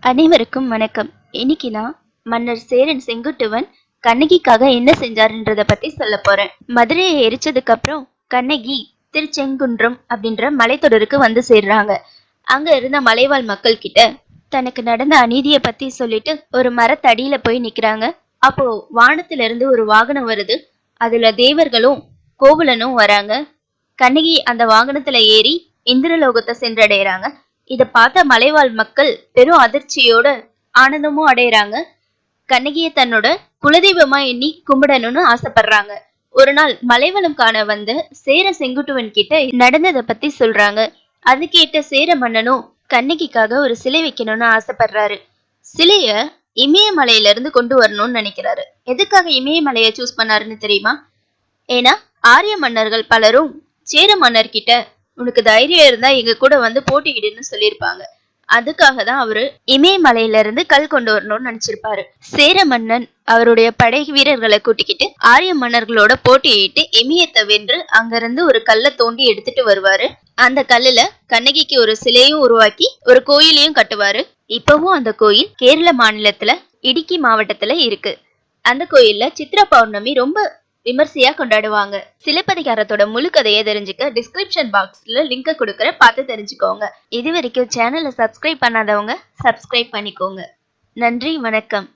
அனைவருக்கும் வணக்கம். இன்னைக்கு நான் மன்னர் சேரன் செங்குட்டுவன் கண்ணகிக்காக என்ன செஞ்சாருன்றத பத்தி சொல்ல போறேன். மதுரையை எரிச்சதுக்கு அப்புறம் கண்ணகி திருச்செங்குன்றம் அப்படின்ற மலைத்தொடருக்கு வந்து சேர்றாங்க. அங்க இருந்த மலைவாழ் மக்கள் கிட்ட தனக்கு நடந்த அநீதியை பத்தி சொல்லிட்டு ஒரு மரத்தடியில போய் நிக்கிறாங்க. அப்போ வானத்துல இருந்து ஒரு வாகனம் வருது. அதுல தேவர்களும் கோவலனும் வராங்க. கண்ணகி அந்த வாகனத்துல ஏறி இந்திரலோகத்தை சென்றடைறாங்க. இத பார்த்த மலைவாழ் மக்கள் பெரும் அதிர்ச்சியோட ஆனந்தமும் அடையறாங்க. கண்ணகிய தன்னோட குலதெய்வமா எண்ணி கும்பிடணும்னு ஆசைப்படுறாங்க. ஒரு நாள் மலைவளம் காண வந்த சேர செங்குட்டுவன் கிட்ட நடந்ததை பத்தி சொல்றாங்க. அது கேட்ட சேர மன்னனும் கண்ணகிக்காக ஒரு சிலை வைக்கணும்னு ஆசைப்படுறாரு. சிலைய இமயமலையில இருந்து கொண்டு வரணும்னு நினைக்கிறாரு. எதுக்காக இமயமலைய சூஸ் பண்ணாருன்னு தெரியுமா? ஏன்னா ஆரிய மன்னர்கள் பலரும் சேர மன்னர் கிட்ட உனக்கு தைரியம் இருந்தா எங்க கூட வந்து போட்டியிடுன்னு சொல்லியிருப்பாங்க. அதுக்காக தான் அவரு இமயமலையில இருந்து கல் கொண்டு வரணும்னு நினைச்சிருப்பாரு. சேர மன்னன் அவருடைய படை வீரர்களை கூட்டிக்கிட்டு ஆரிய மன்னர்களோட போட்டியிட்டு இமயத்தை வென்று அங்கிருந்து ஒரு கல்லை தோண்டி எடுத்துட்டு வருவாரு. அந்த கல்லுல கண்ணகிக்கு ஒரு சிலையும் உருவாக்கி ஒரு கோயிலையும் கட்டுவாரு. இப்பவும் அந்த கோயில் கேரள மாநிலத்துல இடுக்கி மாவட்டத்துல இருக்கு. அந்த கோயில்ல சித்ரா பௌர்ணமி ரொம்ப விமர்சையா கொண்டாடுவாங்க. சிலப்பதிகாரத்தோட முழு கதையை தெரிஞ்சுக்க டிஸ்கிரிப்ஷன் பாக்ஸ்ல லிங்க கொடுக்கற பார்த்து தெரிஞ்சுக்கோங்க. இது வரைக்கும் சேனலை சப்ஸ்கிரைப் பண்ணாதவங்க சப்ஸ்கிரைப் பண்ணிக்கோங்க. நன்றி, வணக்கம்.